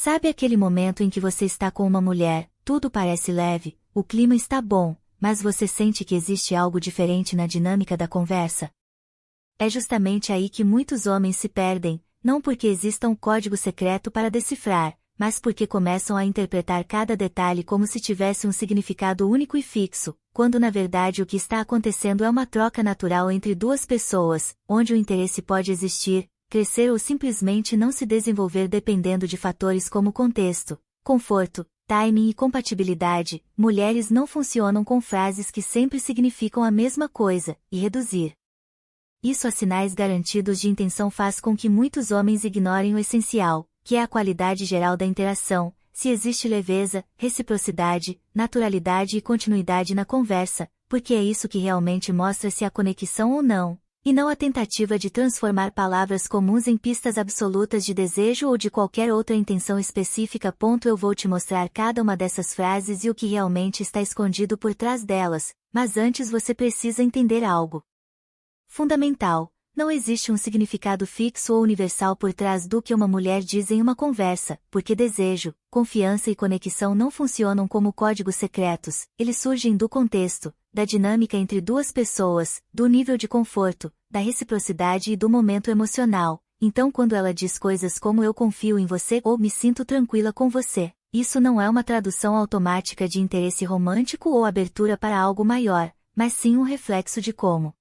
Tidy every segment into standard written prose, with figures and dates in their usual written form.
Sabe aquele momento em que você está com uma mulher, tudo parece leve, o clima está bom, mas você sente que existe algo diferente na dinâmica da conversa? É justamente aí que muitos homens se perdem, não porque exista um código secreto para decifrar, mas porque começam a interpretar cada detalhe como se tivesse um significado único e fixo, quando na verdade o que está acontecendo é uma troca natural entre duas pessoas, onde o interesse pode existir, crescer ou simplesmente não se desenvolver dependendo de fatores como contexto, conforto, timing e compatibilidade. Mulheres não funcionam com frases que sempre significam a mesma coisa, e reduzir isso a sinais garantidos de intenção faz com que muitos homens ignorem o essencial, que é a qualidade geral da interação, se existe leveza, reciprocidade, naturalidade e continuidade na conversa, porque é isso que realmente mostra se há conexão ou não, e não a tentativa de transformar palavras comuns em pistas absolutas de desejo ou de qualquer outra intenção específica. Eu vou te mostrar cada uma dessas frases e o que realmente está escondido por trás delas, mas antes você precisa entender algo fundamental. Não existe um significado fixo ou universal por trás do que uma mulher diz em uma conversa, porque desejo, confiança e conexão não funcionam como códigos secretos, eles surgem do contexto, da dinâmica entre duas pessoas, do nível de conforto, da reciprocidade e do momento emocional. Então quando ela diz coisas como eu confio em você ou me sinto tranquila com você, isso não é uma tradução automática de interesse romântico ou abertura para algo maior, mas sim um reflexo de como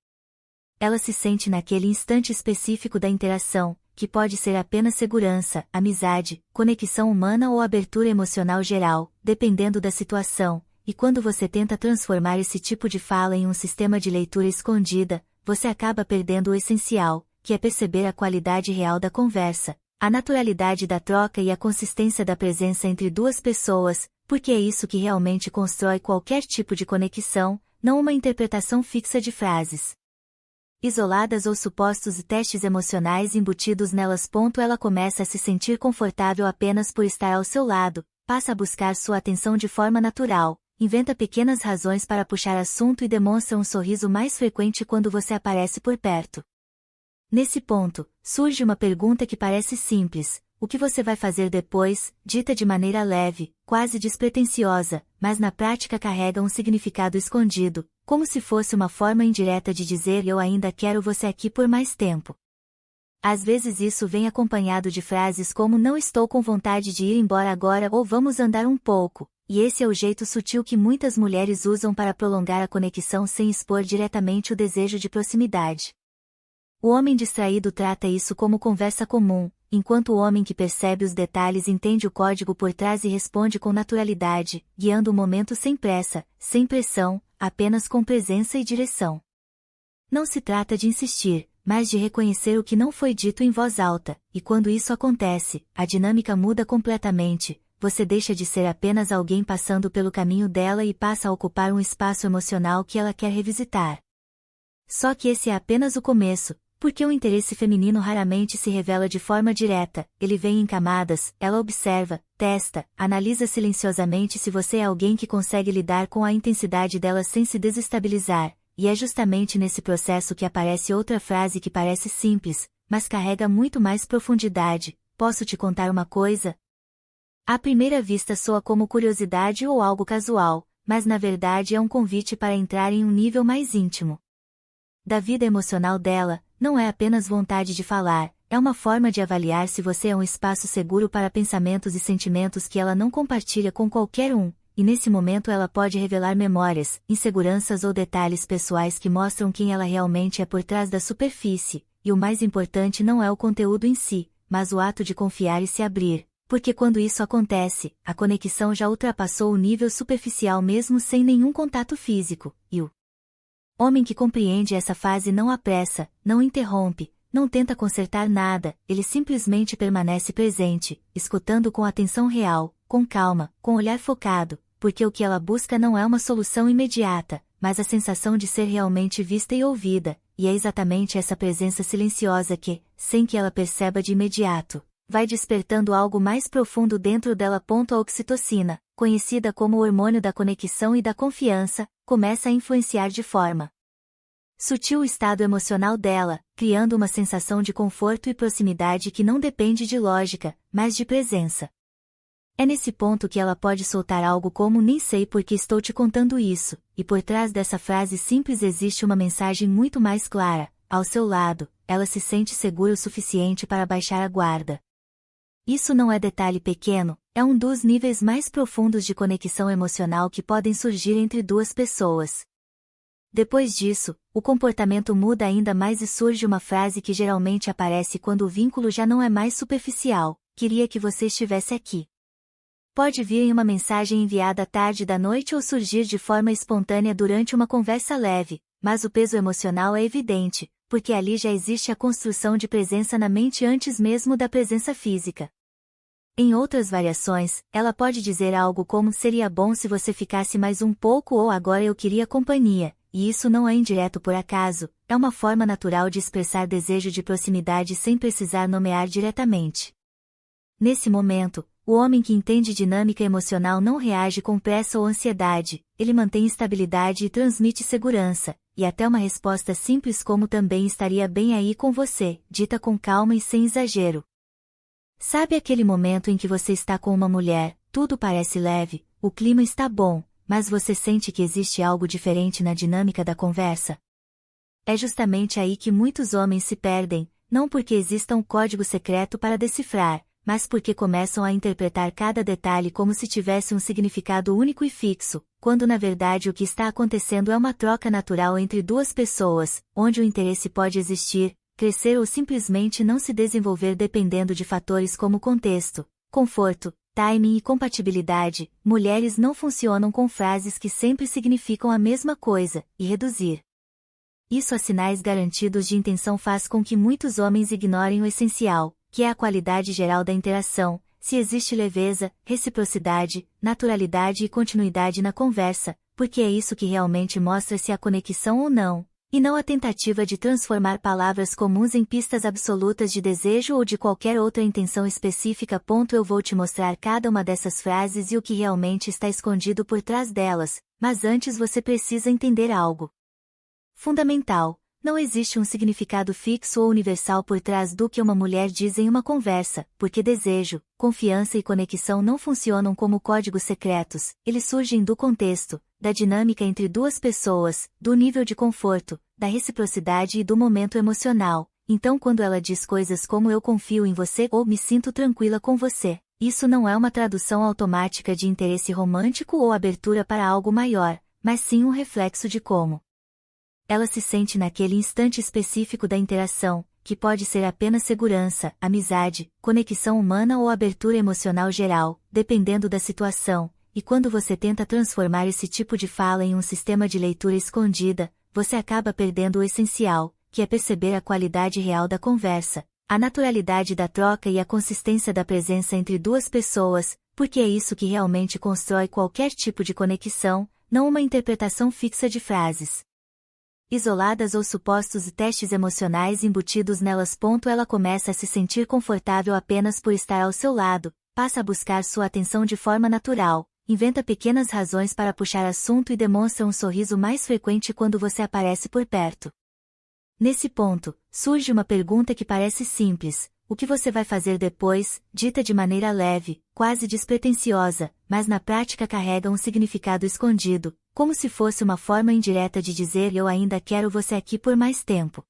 ela se sente naquele instante específico da interação, que pode ser apenas segurança, amizade, conexão humana ou abertura emocional geral, dependendo da situação, e quando você tenta transformar esse tipo de fala em um sistema de leitura escondida, você acaba perdendo o essencial, que é perceber a qualidade real da conversa, a naturalidade da troca e a consistência da presença entre duas pessoas, porque é isso que realmente constrói qualquer tipo de conexão, não uma interpretação fixa de frases isoladas ou supostos testes emocionais embutidos nelas. Ela começa a se sentir confortável apenas por estar ao seu lado, passa a buscar sua atenção de forma natural, inventa pequenas razões para puxar assunto e demonstra um sorriso mais frequente quando você aparece por perto. Nesse ponto, surge uma pergunta que parece simples: o que você vai fazer depois, dita de maneira leve, quase despretensiosa, mas na prática carrega um significado escondido, como se fosse uma forma indireta de dizer eu ainda quero você aqui por mais tempo. Às vezes isso vem acompanhado de frases como não estou com vontade de ir embora agora ou vamos andar um pouco, e esse é o jeito sutil que muitas mulheres usam para prolongar a conexão sem expor diretamente o desejo de proximidade. O homem distraído trata isso como conversa comum, enquanto o homem que percebe os detalhes entende o código por trás e responde com naturalidade, guiando o momento sem pressa, sem pressão, apenas com presença e direção. Não se trata de insistir, mas de reconhecer o que não foi dito em voz alta, e quando isso acontece, a dinâmica muda completamente, você deixa de ser apenas alguém passando pelo caminho dela e passa a ocupar um espaço emocional que ela quer revisitar. Só que esse é apenas o começo, porque o interesse feminino raramente se revela de forma direta, ele vem em camadas, ela observa, testa, analisa silenciosamente se você é alguém que consegue lidar com a intensidade dela sem se desestabilizar, e é justamente nesse processo que aparece outra frase que parece simples, mas carrega muito mais profundidade: posso te contar uma coisa? À primeira vista soa como curiosidade ou algo casual, mas na verdade é um convite para entrar em um nível mais íntimo da vida emocional dela. Não é apenas vontade de falar, é uma forma de avaliar se você é um espaço seguro para pensamentos e sentimentos que ela não compartilha com qualquer um, e nesse momento ela pode revelar memórias, inseguranças ou detalhes pessoais que mostram quem ela realmente é por trás da superfície, e o mais importante não é o conteúdo em si, mas o ato de confiar e se abrir, porque quando isso acontece, a conexão já ultrapassou o nível superficial mesmo sem nenhum contato físico, e o homem que compreende essa fase não apressa, não interrompe, não tenta consertar nada, ele simplesmente permanece presente, escutando com atenção real, com calma, com olhar focado, porque o que ela busca não é uma solução imediata, mas a sensação de ser realmente vista e ouvida, e é exatamente essa presença silenciosa que, sem que ela perceba de imediato, vai despertando algo mais profundo dentro dela. A oxitocina, conhecida como o hormônio da conexão e da confiança, começa a influenciar de forma sutil o estado emocional dela, criando uma sensação de conforto e proximidade que não depende de lógica, mas de presença. É nesse ponto que ela pode soltar algo como nem sei por que estou te contando isso, e por trás dessa frase simples existe uma mensagem muito mais clara. Ao seu lado, ela se sente segura o suficiente para baixar a guarda. Isso não é detalhe pequeno, é um dos níveis mais profundos de conexão emocional que podem surgir entre duas pessoas. Depois disso, o comportamento muda ainda mais e surge uma frase que geralmente aparece quando o vínculo já não é mais superficial: queria que você estivesse aqui. Pode vir em uma mensagem enviada à tarde da noite ou surgir de forma espontânea durante uma conversa leve, mas o peso emocional é evidente, porque ali já existe a construção de presença na mente antes mesmo da presença física. Em outras variações, ela pode dizer algo como seria bom se você ficasse mais um pouco ou agora eu queria companhia, e isso não é indireto por acaso, é uma forma natural de expressar desejo de proximidade sem precisar nomear diretamente. Nesse momento, o homem que entende dinâmica emocional não reage com pressa ou ansiedade, ele mantém estabilidade e transmite segurança, e até uma resposta simples como também estaria bem aí com você, dita com calma e sem exagero. Sabe aquele momento em que você está com uma mulher, tudo parece leve, o clima está bom, mas você sente que existe algo diferente na dinâmica da conversa? É justamente aí que muitos homens se perdem, não porque exista um código secreto para decifrar, mas porque começam a interpretar cada detalhe como se tivesse um significado único e fixo, quando na verdade o que está acontecendo é uma troca natural entre duas pessoas, onde o interesse pode existir, crescer ou simplesmente não se desenvolver dependendo de fatores como contexto, conforto, timing e compatibilidade. Mulheres não funcionam com frases que sempre significam a mesma coisa, e reduzir isso a sinais garantidos de intenção faz com que muitos homens ignorem o essencial, que é a qualidade geral da interação, se existe leveza, reciprocidade, naturalidade e continuidade na conversa, porque é isso que realmente mostra se há conexão ou não, e não a tentativa de transformar palavras comuns em pistas absolutas de desejo ou de qualquer outra intenção específica. Eu vou te mostrar cada uma dessas frases e o que realmente está escondido por trás delas, mas antes você precisa entender algo fundamental. Não existe um significado fixo ou universal por trás do que uma mulher diz em uma conversa, porque desejo, confiança e conexão não funcionam como códigos secretos, eles surgem do contexto, da dinâmica entre duas pessoas, do nível de conforto, da reciprocidade e do momento emocional. Então quando ela diz coisas como eu confio em você ou me sinto tranquila com você, isso não é uma tradução automática de interesse romântico ou abertura para algo maior, mas sim um reflexo de como ela se sente naquele instante específico da interação, que pode ser apenas segurança, amizade, conexão humana ou abertura emocional geral, dependendo da situação, e quando você tenta transformar esse tipo de fala em um sistema de leitura escondida, você acaba perdendo o essencial, que é perceber a qualidade real da conversa, a naturalidade da troca e a consistência da presença entre duas pessoas, porque é isso que realmente constrói qualquer tipo de conexão, não uma interpretação fixa de frases isoladas ou supostos testes emocionais embutidos nelas. Ela começa a se sentir confortável apenas por estar ao seu lado, passa a buscar sua atenção de forma natural, inventa pequenas razões para puxar assunto e demonstra um sorriso mais frequente quando você aparece por perto. Nesse ponto, surge uma pergunta que parece simples: o que você vai fazer depois, dita de maneira leve, quase despretensiosa, mas na prática carrega um significado escondido, como se fosse uma forma indireta de dizer eu ainda quero você aqui por mais tempo.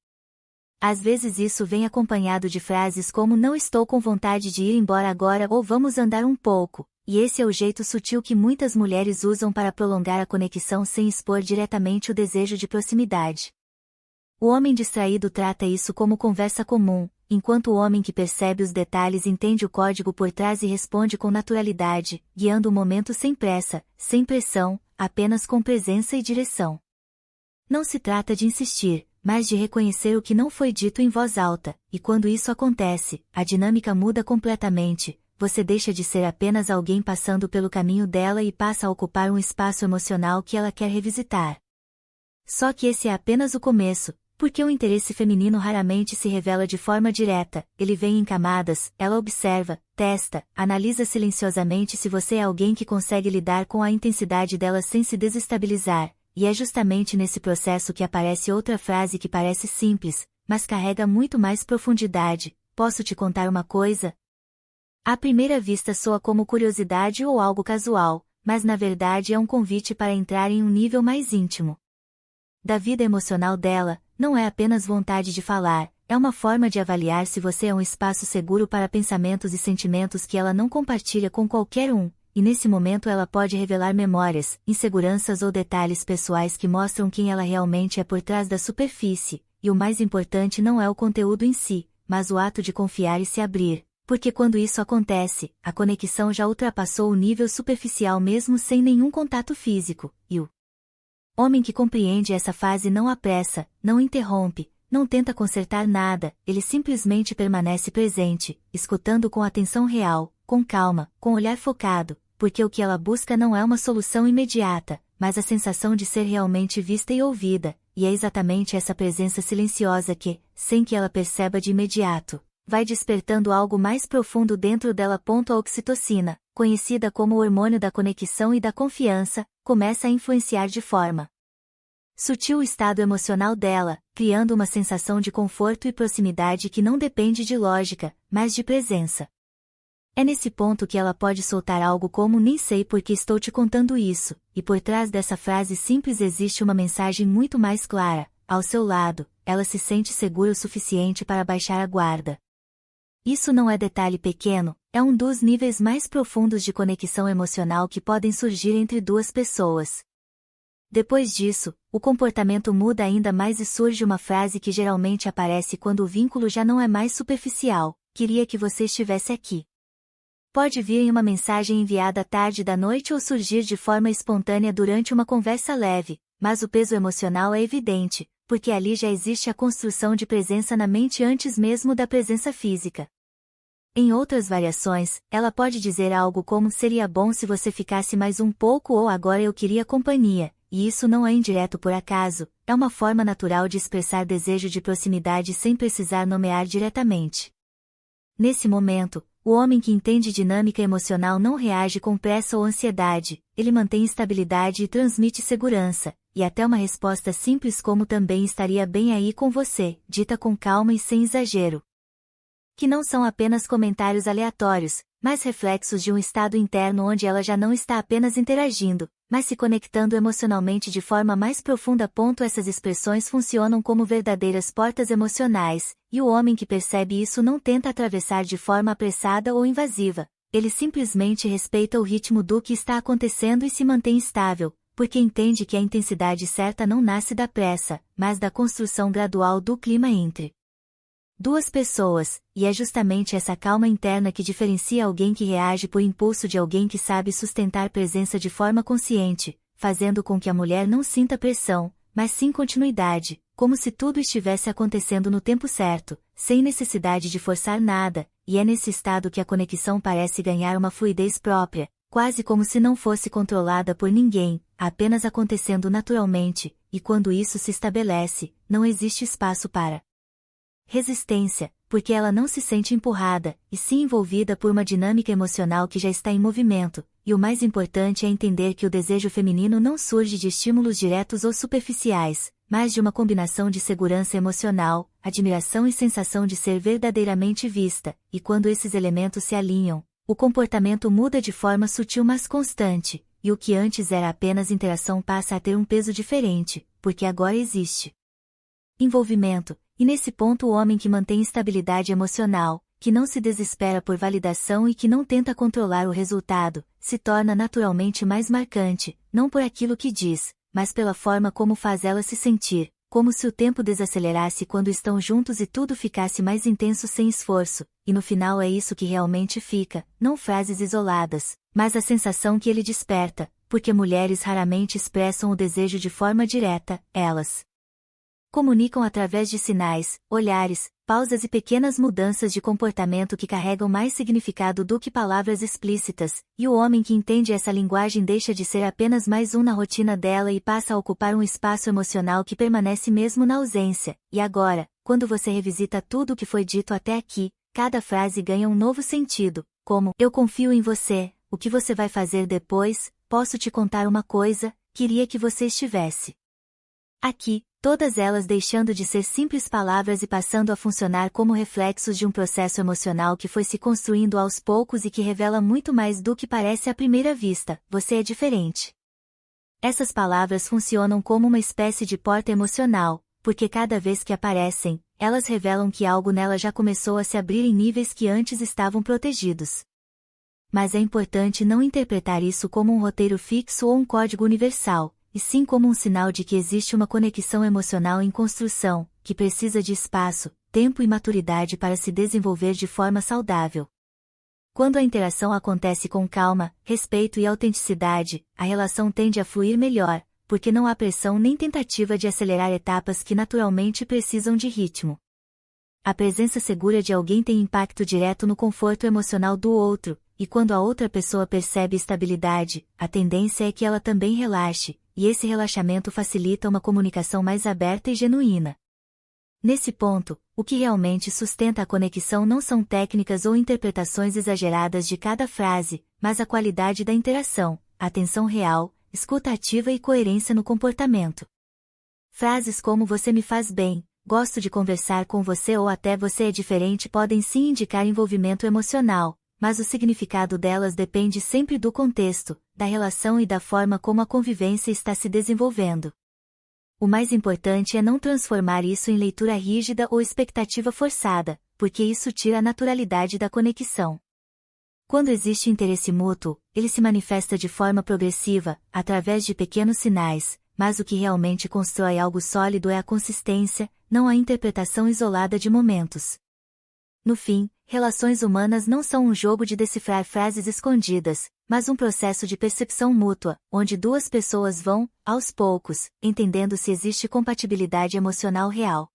Às vezes isso vem acompanhado de frases como não estou com vontade de ir embora agora ou vamos andar um pouco, e esse é o jeito sutil que muitas mulheres usam para prolongar a conexão sem expor diretamente o desejo de proximidade. O homem distraído trata isso como conversa comum, enquanto o homem que percebe os detalhes entende o código por trás e responde com naturalidade, guiando o momento sem pressa, sem pressão, apenas com presença e direção. Não se trata de insistir, mas de reconhecer o que não foi dito em voz alta, e quando isso acontece, a dinâmica muda completamente, você deixa de ser apenas alguém passando pelo caminho dela e passa a ocupar um espaço emocional que ela quer revisitar. Só que esse é apenas o começo, porque o interesse feminino raramente se revela de forma direta, ele vem em camadas, ela observa, testa, analisa silenciosamente se você é alguém que consegue lidar com a intensidade dela sem se desestabilizar, e é justamente nesse processo que aparece outra frase que parece simples, mas carrega muito mais profundidade: posso te contar uma coisa? À primeira vista soa como curiosidade ou algo casual, mas na verdade é um convite para entrar em um nível mais íntimo da vida emocional dela. Não é apenas vontade de falar, é uma forma de avaliar se você é um espaço seguro para pensamentos e sentimentos que ela não compartilha com qualquer um, e nesse momento ela pode revelar memórias, inseguranças ou detalhes pessoais que mostram quem ela realmente é por trás da superfície, e o mais importante não é o conteúdo em si, mas o ato de confiar e se abrir, porque quando isso acontece, a conexão já ultrapassou o nível superficial mesmo sem nenhum contato físico, e o homem que compreende essa fase não apressa, não interrompe, não tenta consertar nada, ele simplesmente permanece presente, escutando com atenção real, com calma, com olhar focado, porque o que ela busca não é uma solução imediata, mas a sensação de ser realmente vista e ouvida, e é exatamente essa presença silenciosa que, sem que ela perceba de imediato, vai despertando algo mais profundo dentro dela. A oxitocina, conhecida como o hormônio da conexão e da confiança, começa a influenciar de forma sutil o estado emocional dela, criando uma sensação de conforto e proximidade que não depende de lógica, mas de presença. É nesse ponto que ela pode soltar algo como "nem sei por que estou te contando isso", e por trás dessa frase simples existe uma mensagem muito mais clara: ao seu lado, ela se sente segura o suficiente para baixar a guarda. Isso não é detalhe pequeno, é um dos níveis mais profundos de conexão emocional que podem surgir entre duas pessoas. Depois disso, o comportamento muda ainda mais e surge uma frase que geralmente aparece quando o vínculo já não é mais superficial: "Queria que você estivesse aqui". Pode vir em uma mensagem enviada à tarde da noite ou surgir de forma espontânea durante uma conversa leve, mas o peso emocional é evidente, porque ali já existe a construção de presença na mente antes mesmo da presença física. Em outras variações, ela pode dizer algo como "seria bom se você ficasse mais um pouco" ou "agora eu queria companhia", e isso não é indireto por acaso, é uma forma natural de expressar desejo de proximidade sem precisar nomear diretamente. Nesse momento, o homem que entende dinâmica emocional não reage com pressa ou ansiedade, ele mantém estabilidade e transmite segurança, e até uma resposta simples como "também estaria bem aí com você", dita com calma e sem exagero. Que não são apenas comentários aleatórios, mas reflexos de um estado interno onde ela já não está apenas interagindo, mas se conectando emocionalmente de forma mais profunda. Essas expressões funcionam como verdadeiras portas emocionais, e o homem que percebe isso não tenta atravessar de forma apressada ou invasiva, ele simplesmente respeita o ritmo do que está acontecendo e se mantém estável, porque entende que a intensidade certa não nasce da pressa, mas da construção gradual do clima entre duas pessoas, e é justamente essa calma interna que diferencia alguém que reage por impulso de alguém que sabe sustentar presença de forma consciente, fazendo com que a mulher não sinta pressão, mas sim continuidade, como se tudo estivesse acontecendo no tempo certo, sem necessidade de forçar nada, e é nesse estado que a conexão parece ganhar uma fluidez própria, quase como se não fosse controlada por ninguém, apenas acontecendo naturalmente, e quando isso se estabelece, não existe espaço para resistência, porque ela não se sente empurrada, e sim envolvida por uma dinâmica emocional que já está em movimento, e o mais importante é entender que o desejo feminino não surge de estímulos diretos ou superficiais, mas de uma combinação de segurança emocional, admiração e sensação de ser verdadeiramente vista, e quando esses elementos se alinham, o comportamento muda de forma sutil mas constante, e o que antes era apenas interação passa a ter um peso diferente, porque agora existe envolvimento. E nesse ponto o homem que mantém estabilidade emocional, que não se desespera por validação e que não tenta controlar o resultado, se torna naturalmente mais marcante, não por aquilo que diz, mas pela forma como faz ela se sentir, como se o tempo desacelerasse quando estão juntos e tudo ficasse mais intenso sem esforço, e no final é isso que realmente fica, não frases isoladas, mas a sensação que ele desperta, porque mulheres raramente expressam o desejo de forma direta, elas comunicam através de sinais, olhares, pausas e pequenas mudanças de comportamento que carregam mais significado do que palavras explícitas, e o homem que entende essa linguagem deixa de ser apenas mais um na rotina dela e passa a ocupar um espaço emocional que permanece mesmo na ausência. E agora, quando você revisita tudo o que foi dito até aqui, cada frase ganha um novo sentido, como "eu confio em você", "o que você vai fazer depois", "posso te contar uma coisa", "queria que você estivesse aqui", Todas elas deixando de ser simples palavras e passando a funcionar como reflexos de um processo emocional que foi se construindo aos poucos e que revela muito mais do que parece à primeira vista: você é diferente. Essas palavras funcionam como uma espécie de porta emocional, porque cada vez que aparecem, elas revelam que algo nela já começou a se abrir em níveis que antes estavam protegidos. Mas é importante não interpretar isso como um roteiro fixo ou um código universal, e sim como um sinal de que existe uma conexão emocional em construção, que precisa de espaço, tempo e maturidade para se desenvolver de forma saudável. Quando a interação acontece com calma, respeito e autenticidade, a relação tende a fluir melhor, porque não há pressão nem tentativa de acelerar etapas que naturalmente precisam de ritmo. A presença segura de alguém tem impacto direto no conforto emocional do outro, e quando a outra pessoa percebe estabilidade, a tendência é que ela também relaxe, e esse relaxamento facilita uma comunicação mais aberta e genuína. Nesse ponto, o que realmente sustenta a conexão não são técnicas ou interpretações exageradas de cada frase, mas a qualidade da interação, atenção real, escuta ativa e coerência no comportamento. Frases como "você me faz bem", "gosto de conversar com você" ou até "você é diferente" podem sim indicar envolvimento emocional, mas o significado delas depende sempre do contexto, da relação e da forma como a convivência está se desenvolvendo. O mais importante é não transformar isso em leitura rígida ou expectativa forçada, porque isso tira a naturalidade da conexão. Quando existe interesse mútuo, ele se manifesta de forma progressiva, através de pequenos sinais, mas o que realmente constrói algo sólido é a consistência, não a interpretação isolada de momentos. No fim, relações humanas não são um jogo de decifrar frases escondidas, mas um processo de percepção mútua, onde duas pessoas vão, aos poucos, entendendo se existe compatibilidade emocional real.